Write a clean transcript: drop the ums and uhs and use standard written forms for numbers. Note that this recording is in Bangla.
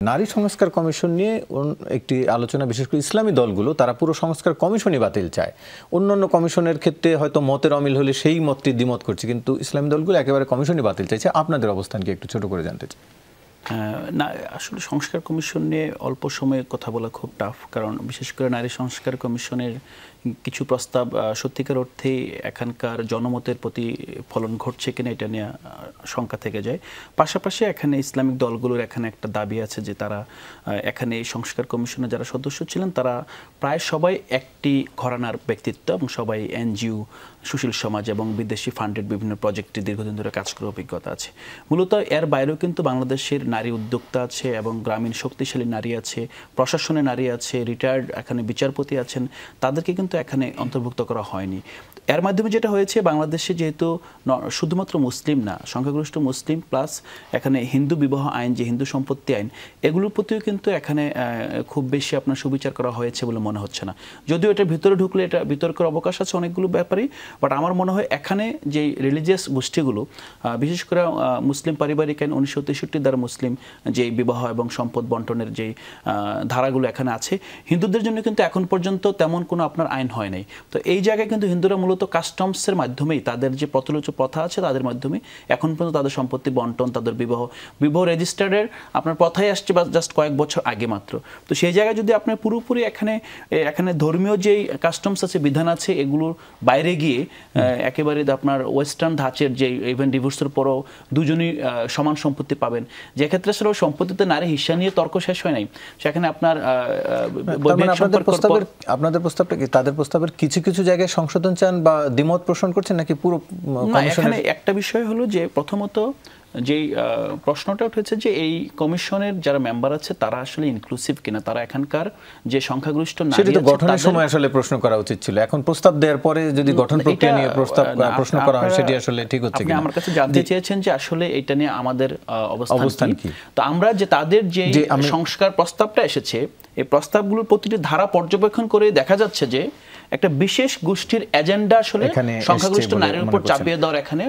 নারী সংস্কার কমিশন নিয়ে একটি আলোচনা, বিশেষ করে ইসলামী দলগুলো তারা পুরো সংস্কার কমিশনই বাতিল চায়। অন্যান্য কমিশনের ক্ষেত্রে হয়তো মতের অমিল হলে সেই মতটি দ্বিমত করছে, কিন্তু ইসলামী দলগুলো একেবারে কমিশনই বাতিল চাইছে। আপনাদের অবস্থানকে একটু ছোট করে জানতে চাই। না, আসলে সংস্কার কমিশন নিয়ে অল্প সময়ে কথা বলা খুব টাফ, কারণ বিশেষ করে নারী সংস্কার কমিশনের কিছু প্রস্তাব সত্যিকার অর্থে এখানকার জনমতের প্রতি ফলন ঘটছে কিনা এটা নিয়ে শঙ্কা থেকে যায়। পাশাপাশি এখানে ইসলামিক দলগুলোর এখানে একটা দাবি আছে যে তারা এখানে সংস্কার কমিশনের যারা সদস্য ছিলেন তারা প্রায় সবাই একটি ঘরানার ব্যক্তিত্ব এবং সবাই এনজিও, সুশীল সমাজ এবং বিদেশি ফান্ডেড বিভিন্ন প্রজেক্টে দীর্ঘদিন ধরে কাজ করার অভিজ্ঞতা আছে। মূলত এর বাইরেও কিন্তু বাংলাদেশের নারী উদ্যোক্তা আছে এবং গ্রামীণ শক্তিশালী নারী আছে, প্রশাসনে নারী আছে, রিটায়ার্ড এখানে বিচারপতি আছেন, তাদেরকে কিন্তু এখানে অন্তর্ভুক্ত করা হয়নি। এর মাধ্যমে যেটা হয়েছে, বাংলাদেশে যেহেতু শুধুমাত্র মুসলিম না, সংখ্যাগরিষ্ঠ মুসলিম প্লাস এখানে হিন্দু বিবাহ আইন, যে হিন্দু সম্পত্তি আইন, এগুলোর প্রতিও কিন্তু এখানে খুব বেশি আপনার সুবিচার করা হয়েছে বলে মনে হচ্ছে না। যদিও এটা ভিতরে ঢুকলে এটা বিতর্কের অবকাশ আছে অনেকগুলো ব্যাপারেই, বাট আমার মনে হয় এখানে যে রিলিজিয়াস গোষ্ঠীগুলো, বিশেষ করে মুসলিম পারিবারিক আইন 1963 দ্বারা মুসলিম যে বিবাহ এবং সম্পদ বন্টনের যে ধারাগুলো এখানে আছে, হিন্দুদের জন্য কিন্তু এখন পর্যন্ত তেমন কোনো আপনার আইন হয় নাই। তো এই জায়গায় কিন্তু হিন্দুরা মূলত কাস্টমসের মাধ্যমেই, তাদের যে প্রচলিত প্রথা আছে তাদের মাধ্যমে এখন পর্যন্ত তাদের সম্পত্তি বন্টন, তাদের বিবাহ রেজিস্টার্ডের আপনার প্রথাই আসছে বা জাস্ট কয়েক বছর আগে মাত্র। তো সেই জায়গায় যদি আপনার পুরোপুরি এখানে ধর্মীয় যেই কাস্টমস আছে, বিধান আছে, এগুলোর বাইরে গিয়ে একেবারে আপনার ওয়েস্টার্ন ধাঁচের যে ইভেন ডিভোর্সের পরও দুজনই সমান সম্পত্তি পাবেন, যে ক্ষেত্রে আসলে সম্পত্তিতে নারী হিস্সা নিয়ে তর্ক শেষ হয় নাই, সেখানে আপনার আপনাদের প্রস্তাবটা কি তাদের প্রস্তাবের কিছু কিছু জায়গায় সংশোধন চান বা দ্বিমত পোষণ করছেন, নাকি পুরো এখানে একটা বিষয় হলো যে প্রথমত যেই প্রশ্নটা উঠেছে যে এই কমিশনের যারা মেম্বার আছে তারা আসলে ইনক্লুসিভ কিনা, তারা এখানকার যে সংখ্যাগরিষ্ঠ নারী আছে, সেটা তো গঠনের সময় আসলে প্রশ্ন করা উচিত ছিল। এখন প্রস্তাব দেওয়ার পরে যদি গঠন প্রক্রিয়া নিয়ে প্রশ্ন করা হয়, সেটি আসলে ঠিক হচ্ছে কিনা। আপনি আমার কাছে জানতে চেয়েছেন যে আসলে এটা নিয়ে আমাদের অবস্থান কি। তো আমরা যে তাদের যে সংস্কার প্রস্তাবটা এসেছে, এই প্রস্তাবগুলোর প্রতিটি ধারা পর্যবেক্ষণ করে দেখা যাচ্ছে যে একটা বিশেষ গোষ্ঠীর এজেন্ডা আসলে সংখ্যাগরিষ্ঠ নারীর উপর চাপিয়ে দেওয়ার এখানে